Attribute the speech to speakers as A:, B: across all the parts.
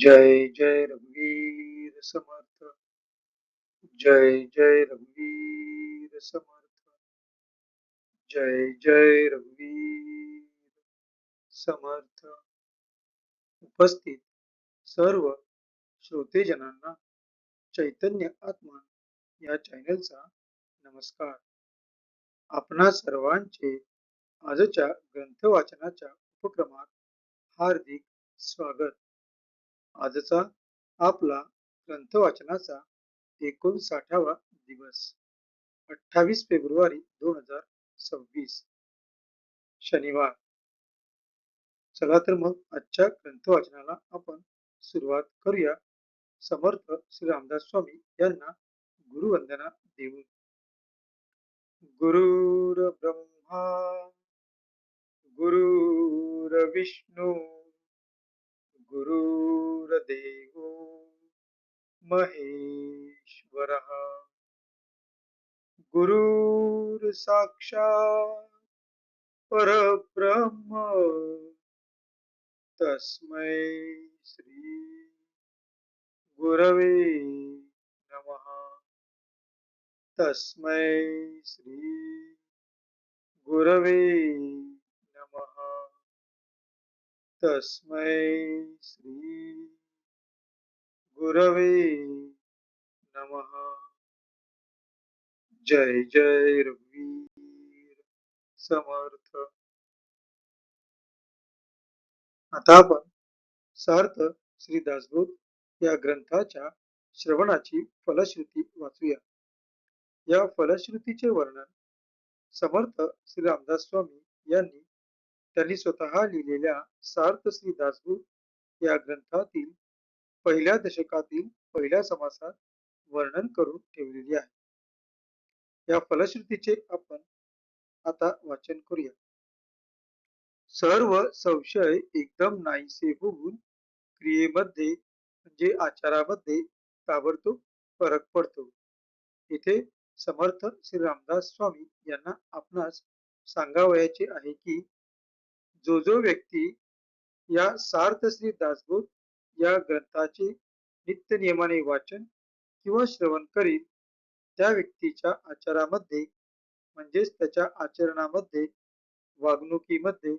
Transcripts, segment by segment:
A: जय जय रघुवीर समर्थ. जय जय रघुवीर समर्थ. जय जय रघुवीर समर्थ. उपस्थित सर्व श्रोतेजनांना चैतन्य आत्मा या चॅनलचा नमस्कार. आपणा सर्वांचे आजच्या ग्रंथ वाचनाच्या उपक्रमात हार्दिक स्वागत. आजचा आपला ग्रंथ वाचनाचा 59वा दिवस 28 फेब्रुवारी 2026 शनिवार. चला तर मग आजच्या ग्रंथ वाचनाला आपण सुरुवात करूया. समर्थ श्री रामदास स्वामी यांना गुरुवंदना देऊन. गुरुर ब्रह्मा गुरुर विष्णू गुरुर्देवो महेश्वरः. गुरुर साक्षात परब्रह्म तस्मै श्री गुरवे नमः. तस्मै श्री गुरवे नमः. तस्मै श्री गुरवे नमः. जय जय रघुवीर समर्थ. आता आपण सार्थ श्री दासबोध या ग्रंथाच्या श्रवणाची फलश्रुती वाचूया. या फलश्रुतीचे वर्णन समर्थ श्री रामदास स्वामी यांनी त्यांनी स्वतः लिहिलेल्या सार्थ श्री दासबोध या ग्रंथातील पहिल्या दशकातील पहिल्या समासात वर्णन करून ठेवलेली आहे. या फलश्रुतीचे आपण आता वाचन करूया. सर्व संशय एकदम नाहीसे होऊन क्रियेमध्ये म्हणजे आचारामध्ये ताबडतोब फरक पडतो. इथे समर्थ श्री रामदास स्वामी यांना आपणास सांगावयाचे आहे की जो व्यक्ती या सार्थ श्री दासबोध या ग्रंथाचे नित्य नियमाने वाचन किंवा श्रवण करील त्या व्यक्तीच्या आचारामध्ये म्हणजेच त्याच्या आचरणामध्ये वागणुकीमध्ये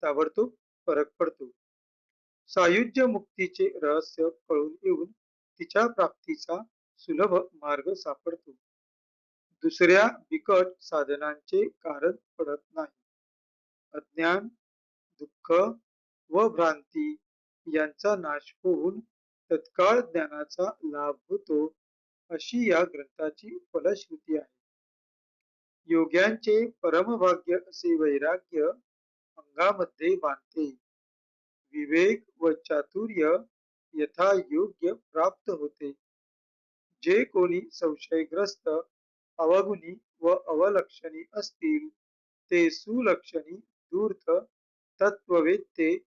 A: ताबडतोब फरक पडतो. सायुज्य मुक्तीचे रहस्य कळून येऊन तिच्या प्राप्तीचा सुलभ मार्ग सापडतो. दुसऱ्या बिकट साधनांचे कारण पडत नाही. अज्ञान दुःख व भ्रांती यांचा नाश होऊन तत्काळ ज्ञानाचा लाभ होतो अशी या ग्रंथाची फलश्रुती आहे. योग्यांचे परमभाग्य असे वैराग्य अंगामध्ये बांधते. विवेक व चातुर्य यथायोग्य प्राप्त होते. जे कोणी संशयग्रस्त अवगुणी व अवलक्षणी असतील ते सुलक्षणी धूर्त तत्ववेत्ते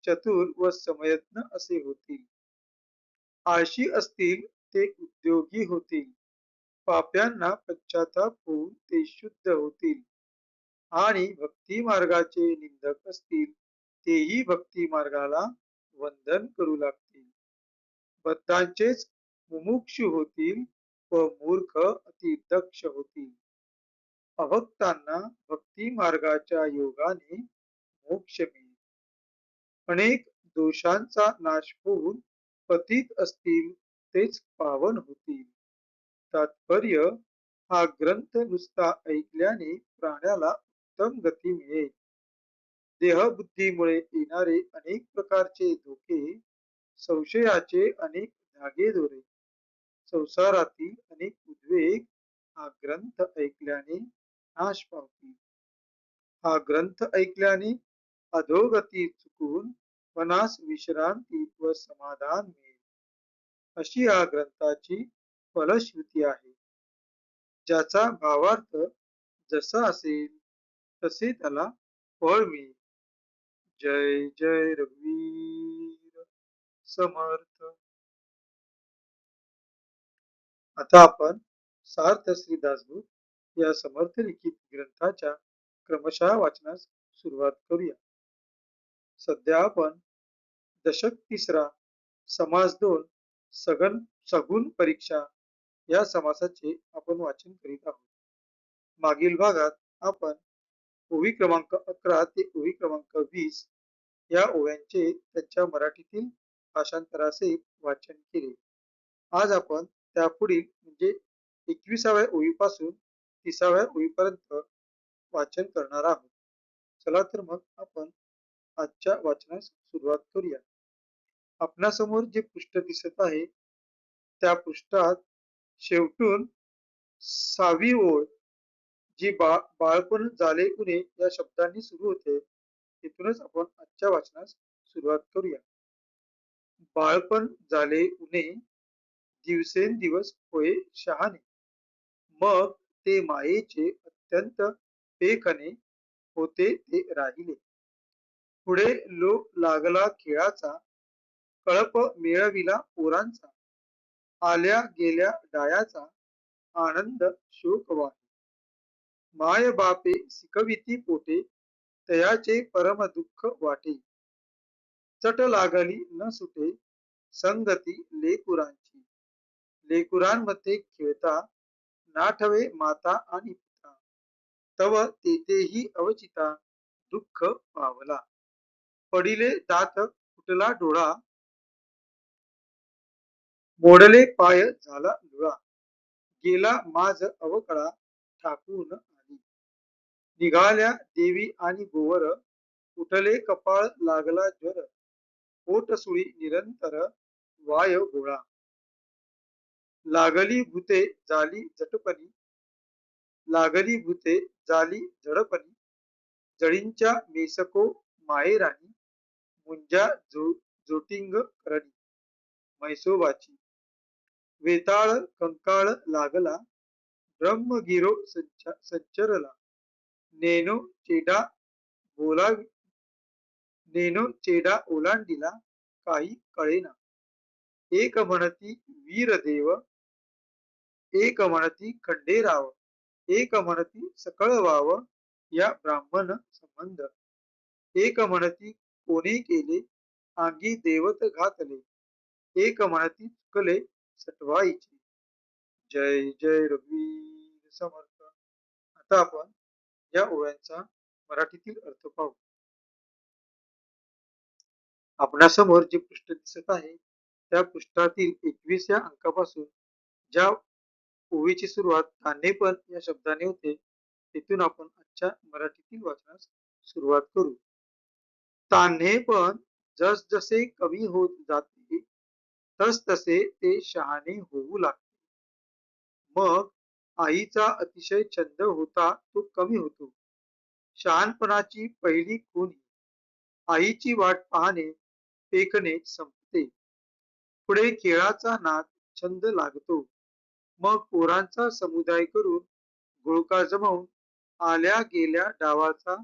A: चतुर व समयत्न असे होतील. आळशी असतील ते उद्योगी होतील. पाप्यांना पश्चाताप होऊन ते शुद्ध होतील. आणि भक्ती मार्गाचे निंदक असतील तेही भक्ती मार्गाला वंदन करू लागतील. बद्धांचेच मुमुक्षु होतील व मूर्ख अति दक्ष होतील. अभक्तांना भक्ती मार्गाच्या योगाने मोक्ष मिळेल. अनेक दोषांचा नाश होऊन पतित असतील तेच पावन होतील. तात्पर्य हा ग्रंथ नुसता ऐकल्याने प्राण्याला उत्तम गती मिळेल. देहबुद्धीमुळे येणारे अनेक प्रकारचे धोके, संशयाचे अनेक धागेदोरे, संसारातील अनेक उद्वेग हा ग्रंथ ऐकल्याने नाश पावतील. हा ग्रंथ ऐकल्याने अधोगती चुकून मनास विश्रांती व समाधान मिळेल अशी या ग्रंथाची फलश्रुती आहे. ज्याचा भावार्थ जसा असेल तसे त्याला फळ मिळेल. जय जय रघुवीर समर्थ. आता आपण सार्थ श्री दासबोध या समर्थ लिखित ग्रंथाच्या क्रमशः वाचनास सुरुवात करूया. सध्या आपण दशक तिसरा समास 2 सगन सगुण परीक्षा या समासाचे आपण वाचन करीत आहोत. मागील भागात आपण ओवी क्रमांक 11 ते ओवी क्रमांक 20 या ओव्यांचे त्यांच्या मराठीतील भाषांतरासहित वाचन केले. आज आपण त्यापुढील म्हणजे 21व्या ओळीपासून 30व्या ओळीपर्यंत वाचन करणार आहोत. चला तर मग आपण आजच्या वाचनास सुरुवात करूया. आपणासमोर जे पृष्ठ दिसत आहे त्या पृष्ठात शेवटून 6वी ओळ जी बाळपण झाले उणे या शब्दांनी सुरू होते तिथूनच आपण आजच्या वाचनास सुरुवात करूया. बाळपण झाले उणे दिवसेंदिवस होय शहाणे मग ते मायेचे अत्यंत पेखणे होते ते राहिले. पुढे लोक लागला खेळाचा कळप मिळविला पोरांचा आल्या गेल्या डायाचा आनंद शोक वाहे. माय बापे शिकविती पोटे तयाचे परम दुःख वाटे चट लागली न सुटे संगती लेकुरांची लेकुरांमध्ये खेळता नाठवे माता आणि पिता तव तेथेही अवचिता दुःख पावला पडिले दात फुटला डोळा मोडले पाय झाला लुळा गेला माझ अवकळा ठाकून आली निघाल्या देवी आणि गोवर उठले कपाळ लागला ज्वर पोट सुळी निरंतर वाय गोळा लागली भूते झाली झटपणी लागली भूते झाली झडपणी जळींच्या मेसको माहेराणी मुंजा जोटिंग करणी म्हैसोबाची वेताळ कंकाळ लागला ब्रह्मगिरो संचरला नेनो चेडा बोला नेनो चेडा ओलांडीला काही कळेना एक म्हणती वीरदेव एक म्हणती खंडेराव एक म्हणती सकळ वाव या ब्राह्मण संबंध एक म्हणती कोणी केले अंगी देवत घातले एक म्हणती चुकले सटवाईची. जय जय रघुवीर समर्थ. आता आपण या ओव्यांचा मराठीतील अर्थ पाहू. आपणासमोर जे पृष्ठ दिसत आहे त्या पृष्ठातील 21 या अंकापासून ज्या ओवीची सुरुवात तान्हेपण या शब्दाने होते तिथून आपण आजच्या मराठीतील वाचनास सुरुवात करू. तान्हेपण जसजसे कमी होत जाते तस तसे ते शहाणे होऊ लागते. मग आईचा अतिशय छंद होता तो कमी होतो. शहाणपणाची पहिली खूण आईची वाट पाहणे पेकणे संपते. पुढे खेळाचा नाद छंद लागतो. मग पोरांचा समुदाय करून गोळका जमवून आल्या गेल्या डावाचा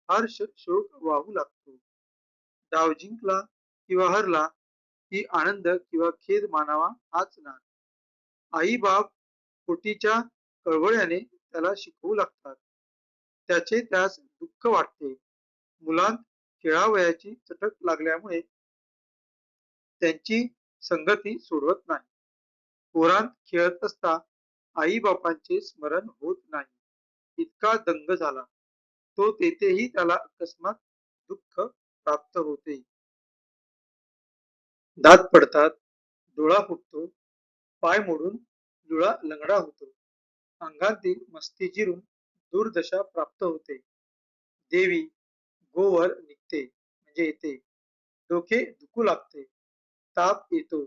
A: हर्ष शोक वाहू लागतो. डाव जिंकला किंवा हरला की आनंद किंवा खेद मानावा हाच नाद. आई बाप पोटीच्या कळवळ्याने त्याला शिकवू लागतात. त्याचे त्यास दुःख वाटते. मुलांत खेळावयाची चटक लागल्यामुळे त्यांची संगती सोडवत नाही. पोरांत खेळत असता आई बापांचे स्मरण होत नाही. इतका दंग झाला तो तेथेही त्याला अकस्मात दुःख प्राप्त होते. दात पडतात, डोळा फुटतो, पाय मोडून लुळा लंगडा होतो. अंगातील मस्ती जिरून दुर्दशा प्राप्त होते. देवी गोवर निघते म्हणजे येते. डोके दुखू लागते. ताप येतो.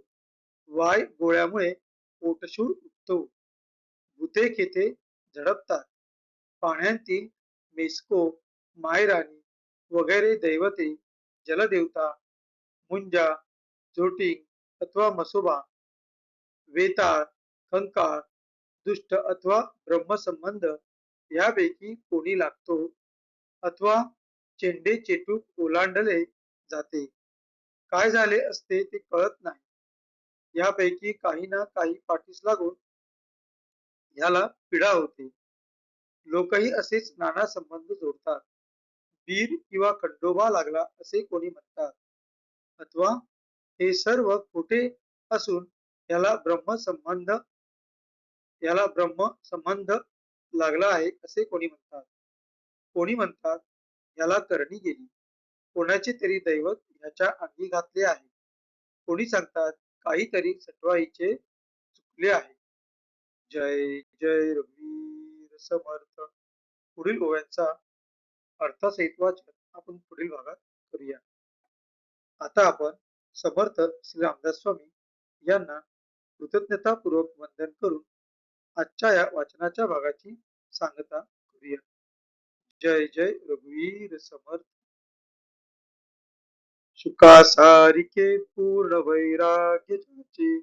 A: वाय गोळ्यामुळे पोटशूळ उठतो. भुते खेते झडपतात. पाण्यातील मेस्को, मायराणी वगैरे दैवते, जलदेवता, मुंजा, जोटिंग अथवा मसोबा, वेताळ, कंकाळ, दुष्ट अथवा ब्रह्मसंबंध यापैकी कोणी लागतो अथवा चेंडे चेटूक ओलांडले जाते. काय झाले असते ते कळत नाही. यापैकी काही ना काही पाठीस लागून याला पीडा होते. लोकही असेच नाना संबंध जोडतात. वीर किंवा खंडोबा लागला असे कोणी म्हणतात अथवा हे सर्व खोटे असून याला ब्रह्म संबंध लागला आहे असे कोणी म्हणतात. कोणी म्हणतात याला करणी गेली, कोणाचे तरी दैवत याच्या अंगी घातले आहे. कोणी सांगतात काहीतरी सटवाईचे चुकले आहे. जय जय रघुवीर समर्थ. पुढील ओव्यांचा अर्थसहित वाचन आपण पुढील भागात करूया. आता आपण समर्थ श्री रामदास स्वामी यांना कृतज्ञतापूर्वक वंदन करून आजच्या या वाचनाच्या भागाची सांगता करूया. जय जय रघुवीर समर्थ. शुका सारिके पूर्ण वैराग्य ज्याचे,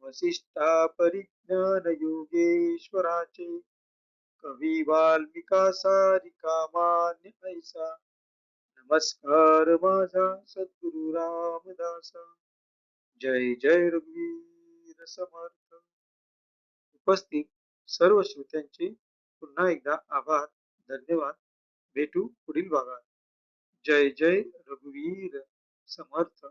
A: वसिष्ठा परिज्ञान योगेश्वराचे, कवी वाल्मिका सारिका मान्य ऐसा, नमस्कार माझा सद्गुरु रामदासा. जय जय रघुवीर समर्थ. उपस्थित सर्व श्रोत्यांचे पुन्हा एकदा आभार, धन्यवाद. भेटू पुढील भागात. जय जय रघुवीर समर्थ.